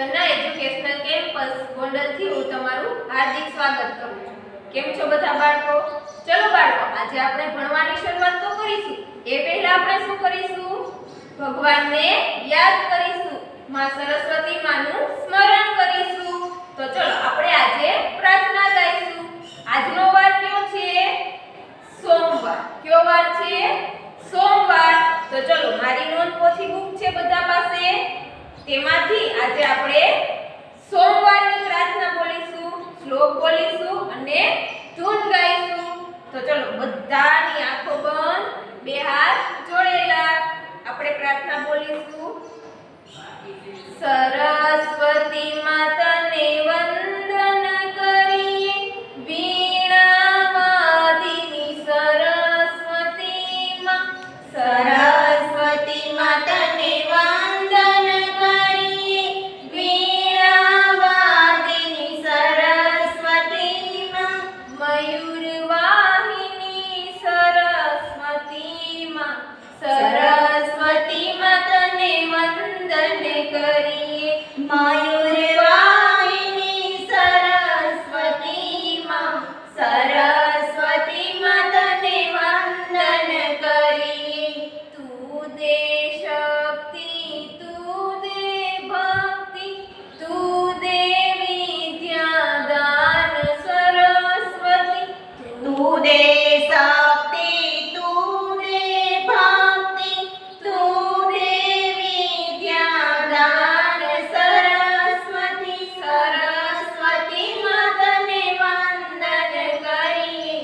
સરના educational campus ગોંડલથી હું તમારું હાર્દિક સ્વાગત કરું છું। કેમ છો બધા બાળકો? ચલો બાળકો, આજે આપણે ભણવાની શરૂઆત તો કરીશું। એ પહેલા આપણે શું કરીશું? ભગવાનને યાદ કરીશું, માં સરસ્વતી માનું સ્મરણ કરીશું। તો ચલો આપણે આજે પ્રાર્થના ગાઈશું। આજનો વાર કયો છે? સોમવાર। કયો વાર છે? સોમવાર। તો ચલો મારી નોંધ પોથી બુક છે બધા પાસે, તેમાંથી આજે આપણે સોમવારની પ્રાર્થના બોલીશું, શ્લોક બોલીશું અને ધૂન ગાઈશું। તો ચલો બધાની આંખો બંધ, બે હાથ જોડેલા, આપણે પ્રાર્થના બોલીશું। સરસ્વતી માતાને વંદન કરીએ, વીણા વાદિની સરસ્વતી માં। સરસ્વતી માતાને વંદન કરીએ, વીણા વાદિની સરસ્વતી માં। મયુર વાહિની સરસ્વતી માં। સરસ્વતી માતાને વંદન કરીએ, મયુર વાહિની સરસ્વતી માં। સરસ્વતી માતાને વંદન કરીએ। તું દે શક્તિ, તું દે ભક્તિ, તું દે વિદ્યા દાન સરસ્વતી। તું દે શક્તિ, તું દે ભક્તિ, તું દે વિદ્યા દાન સરસ્વતી। સરસ્વતી માતાને વંદન કરીએ,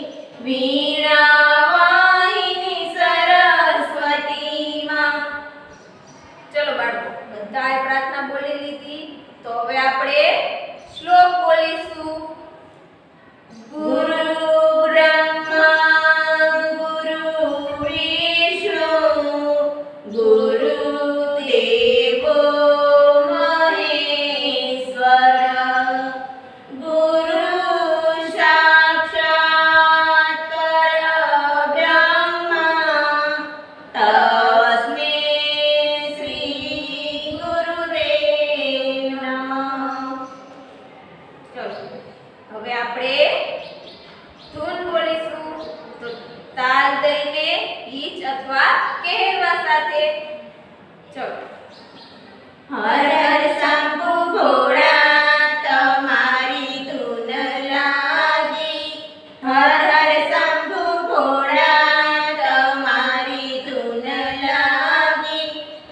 વીણા વાહિની સરસ્વતી માં। ચલો બાળકો, બધાએ પ્રાર્થના બોલી લીધી, તો હવે આપણે શ્લોક બોલીશું। ગુરુ બ્રહ્મા ગુરુ વિષ્ણુ ગુરુદેવો મહેશ્વર, ગુરુ સાક્ષાત પરબ્રહ્મા, તસ્મૈ શ્રી ગુરુદેવ નમઃ। ચલો હવે આપણે ધૂન બોલીશું, તો તાલ દઈને ગીત અથવા કહેવા સાથે। ચલો હર હર શંભુ ભોળા, તમારી ધૂન લાગી। હર હર શંભુ ભોળા, તમારી ધૂન લાગી।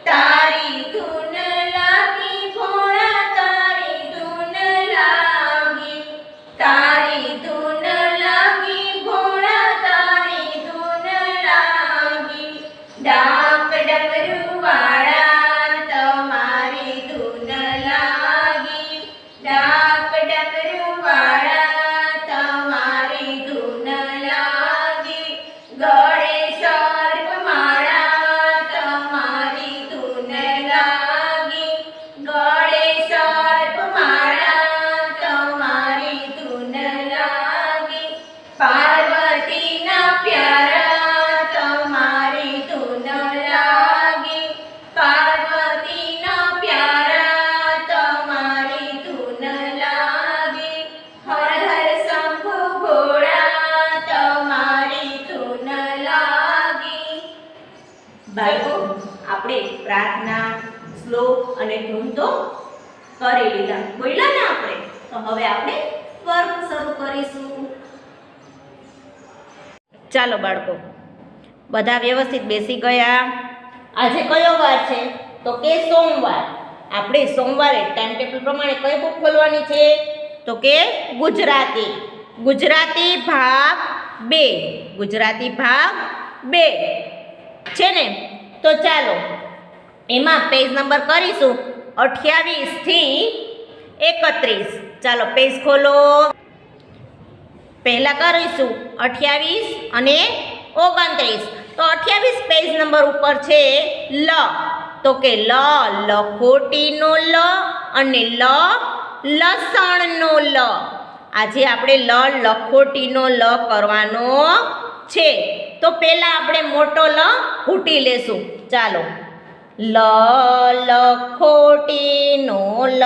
તારી ધૂન લાગી ભોળા, તારી ધૂન લાગી। તારી ધૂન લાગી ભોળા, તારી ધૂન લાગી। ડાક ડમરુ વાળા, તમારી ધૂન લાગી। ડાક ડમરુ વાળા, તમારી ધૂન લાગી। ગળે સર્પ માળા, તમારી ધૂન લાગી। ગળે સર્પ માળા, તમારી ધૂન લાગી। પાર્વતીના પ્યારા, તમારી ધૂન લાગી। પાર્વતીના પ્યારા, તમારી ધૂન લાગી। હર હર શંભુ ભોળા, તમારી ધૂન લાગી। બાળકો, આપણે પ્રાર્થના, શ્લોક અને ધૂન તો કરી લીધા, બોલ્યા ને આપણે, તો હવે આપણે વર્ગ શરૂ કરીશું। ચાલો બાળકો, બધા વ્યવસ્થિત બેસી ગયા? આજે કયો વાર છે? તો કે સોમવાર। આપણે સોમવારે ટાઈમ ટેબલ પ્રમાણે કઈ બુક ખોલવાની છે? તો કે ગુજરાતી। ગુજરાતી ભાગ 2, ગુજરાતી ભાગ 2 છે ને? તો ચાલો એમાં પેજ નંબર કરીશું 28 થી 31। ચાલો પેજ ખોલો। પહેલા કરીશું 28 અને 29। તો 28 પેજ નંબર ઉપર છે લ, તો કે લ લખોટીનો લ અને લ લસણનો લ। આજે આપણે લ લખોટીનો લ કરવાનો છે। તો પહેલા આપણે મોટો લ ઘૂંટી લેશું। ચાલો લ લખોટીનો લ.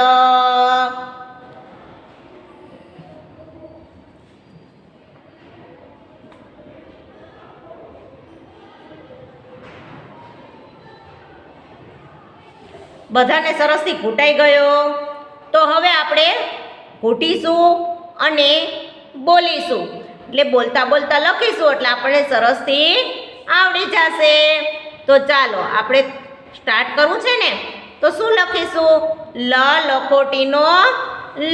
બધાને સરસથી ઘૂંટાઈ ગયો. તો હવે આપણે ઘૂંટીશું અને બોલીશું, એટલે બોલતા બોલતા લખીશું એટલે આપણે સરસથી આવડી જશે. તો ચાલો આપણે સ્ટાર્ટ કરવું છે ને, તો શું લખીશું? લ લખોટીનો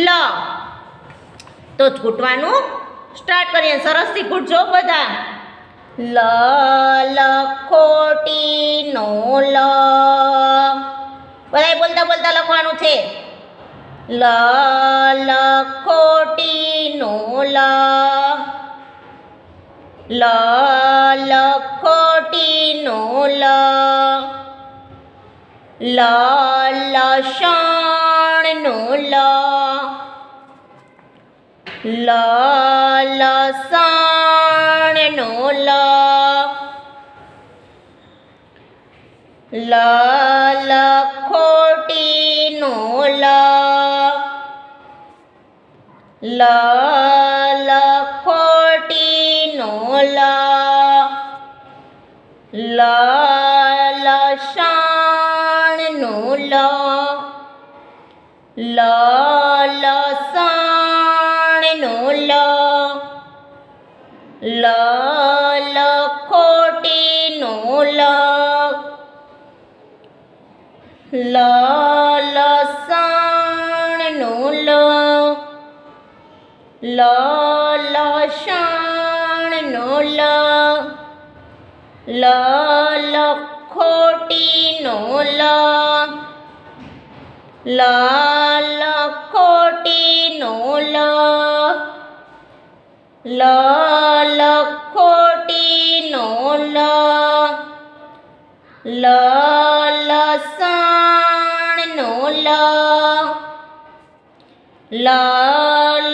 લ. તો ઘૂંટવાનું સ્ટાર્ટ કરીએ. સરસથી ઘૂંટજો બધા. લ લખોટીનો લ. બધાએ બોલતા બોલતા લખવાનું છે. લ લખોટીનો લ. લ લખોટીનો લ. લ લસણનો લ. લ લસણનો લ. લ લખોટીનો લ. લ લખોટીનો લ. લ લસણનો લ. લ લસણનો લ. લ લખોટીનો લ. લ લસણનો લ. લ લસણનો લ. લ લખોટીનો લ. લ લખોટીનો લ. લ લખોટીનો લ. લ લસણનો લ. લ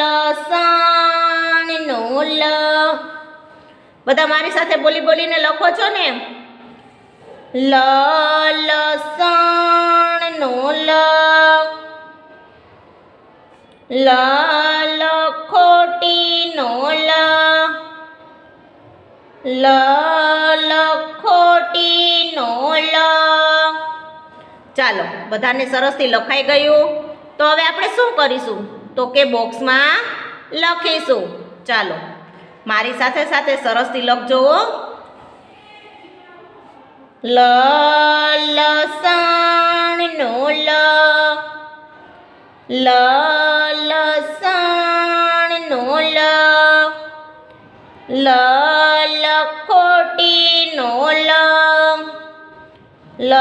લસણનો લ. બધા મારી સાથે બોલી બોલીને લખો છો ને? લ લસણનો લ. લ લખોટીનો લ. લ લખોટીનો લ. ચાલો, બધાને સરસથી લખાઈ ગયું. તો હવે આપણે શું કરીશું? તો કે બોક્સમાં લખીશું. ચાલો, મારી સાથે સાથે સરસથી લખજો. લ લસણનો લ. લ લસણનો લ. લ લખોટીનો લ. લ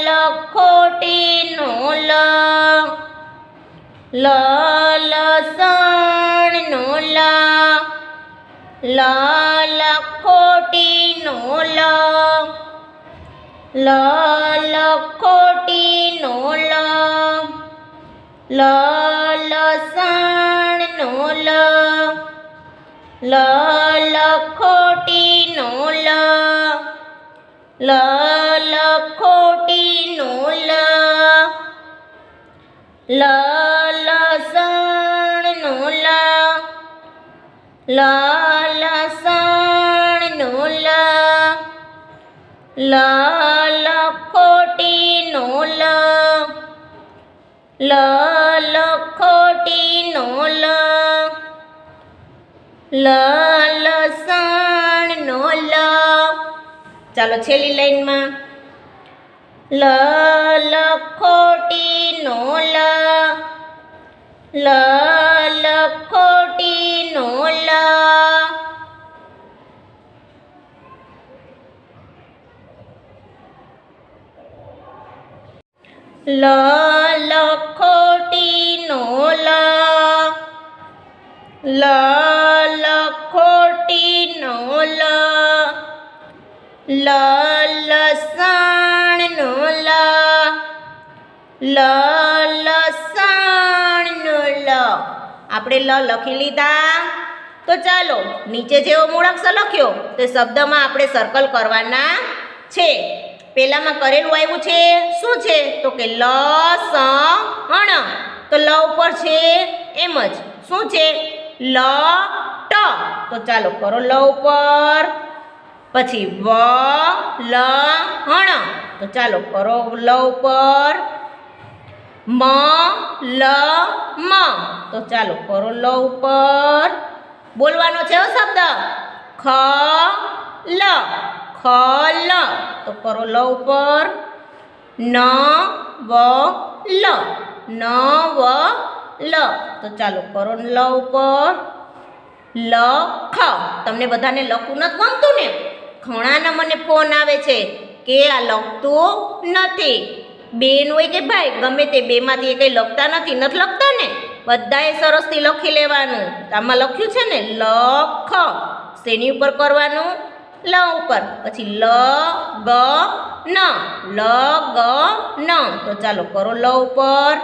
લખોટીનો લ. લ લસણનો લ. લ લખોટીનો લ. લ લખોટીનો લ. લ લસણનો લ. લ લખોટીનો લ. લ લખોટીનો લ. લ લસણનો લ. લ લસણનો લ. લ લખોટીનો લ. લ લખોટીનો લ. લ લસણનો લ. ચાલો છેલ્લી લાઈનમાં. લ લખોટીનો લ. લ લખોટીનો લ. લ લખોટીનો લ. લ લખોટીનો લ. લ લસણનો લ. લ લસણનો લ. આપણે લ લખી લીધા. તો ચાલો નીચે જેવો મૂળાક્ષર લખ્યો તે શબ્દમાં આપણે સર્કલ કરવાના છે. પેલામાં કરેલું આવ્યું છે શું છે તો કે લસણ, તો લ ઉપર છે એમ જ શું છે લ ટ, તો ચાલો કરો લ ઉપર. પછી વ લ હણ, તો ચાલો કરો લ ઉપર. મ લ મ, તો ચાલો કરો લ ઉપર. બોલવાનો છે શબ્દ ખ લ, ખલ, તો કરો લ ઉપર. ન વ લ, ન વ લ, તો ચાલો કરો લ ઉપર. લખ, તમને બધાને લખવું નથી ગમતું ને? ઘણાના મને ફોન આવે છે કે આ લખતું નથી. બેન હોય કે ભાઈ ગમે તે બેમાંથી એ કંઈ લખતા નથી લખતા ને? બધાએ સરસથી લખી લેવાનું. આમાં લખ્યું છે ને લખ, શેની ઉપર કરવાનું લ ઉપર. પછી લ ગ ન, લ ગ ન, તો ચાલો કરો લ ઉપર.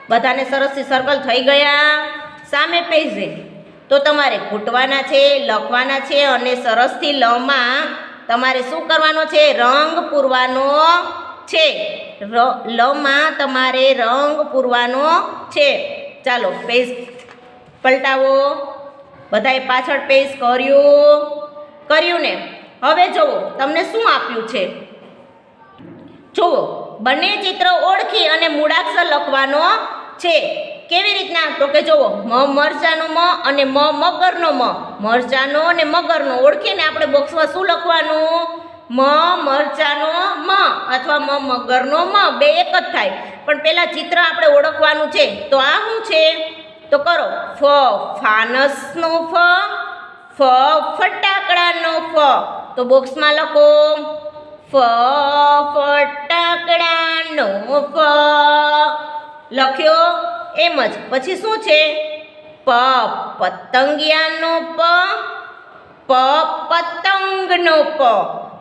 બધાને સરસથી સર્કલ થઈ ગયા. સામે પેજે તો તમારે ઘૂંટવાના છે, લખવાના છે અને સરસથી લમાં તમારે શું કરવાનો છે રંગ પૂરવાનો છે. લમાં તમારે રંગ પૂરવાનો છે. ચાલો પેજ પલટાવો. બધાએ પાછળ પેજ કર્યું ને? હવે જુઓ તમને શું આપ્યું છે. જુઓ બંને ચિત્ર ઓળખી અને મૂળાક્ષર લખવાનો છે. કેવી રીતના તો કે જુઓ મ મરચાનો મ અને મ મગરનો મ, મરચાનો અને મગરનો ઓળખીને આપણે બોક્સમાં શું લખવાનું મ મરચાનો મ અથવા મ મગરનો મ, બે એક જ થાય. પણ પહેલાં ચિત્ર આપણે ઓળખવાનું છે. તો આ શું છે તો કરો ફ ફાનસનો ફ, ફ ફટાકડાનો ફ, તો બોક્સમાં લખો ફ ફટાકડાનો ફ, લખ્યો એમ જ. પછી શું છે પ પતંગિયાનો પ, પ પતંગનો પ,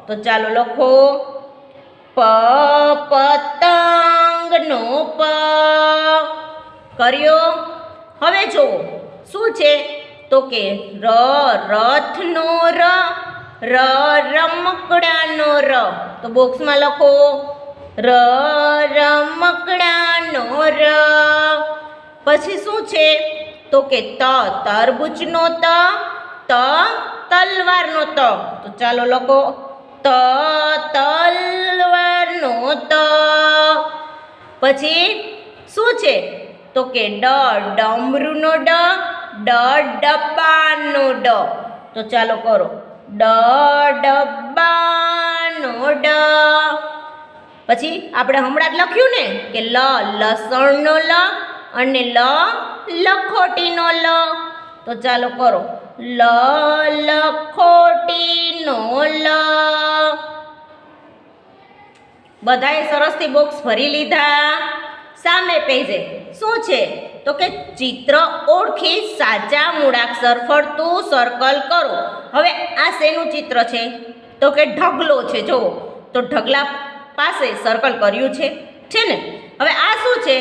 તો ચાલો લખો પ પતંગનો પ. કર્યો? હવે જુઓ શું છે તો કે ર રથનો ર, ર રમકડાનો ર, તો બોક્સમાં લખો ર રમકડાનો ર. પછી શું છે તો કે ત તરબૂચનો ત, ત તલવારનો ત, તો ચાલો લખો ત તલવારનો ત. પછી શું છે તો કે ડ ડમરૂનો ડ, ડ ડબ્બાનો ડ, તો ચાલો કરો ડ ડબ્બાનો ડ. પછી આપણે હમણાં જ લખ્યું ને કે લ લસણનો લ અને લ લખોટીનો લ, તો ચાલો કરો લ લખોટીનો લ. બધાએ સરસથી બોક્સ ભરી લીધા. સામે પેજે શું છે તો કે ચિત્ર ઓળખી સાચા મૂળાક્ષર ફરતું સર્કલ કરો. હવે આ શેનું ચિત્ર છે તો કે ઢગલો છે. જુઓ તો ઢગલા પાસે સર્કલ કર્યું છે ને? હવે આ શું છે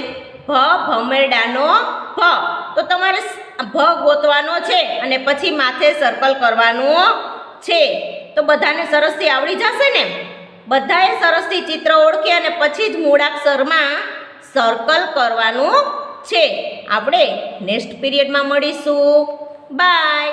ભ ભમેરડાનો ભ, તો તમારે ભ ગોતવાનો છે અને પછી માથે સર્કલ કરવાનું છે. તો બધાને સરસથી આવડી જશે ને? બધાએ સરસથી ચિત્ર ઓળખી અને પછી જ મૂળાક્ષરમાં સર્કલ કરવાનું છે. આપણે નેક્સ્ટ પીરિયડમાં મળીશું. બાય.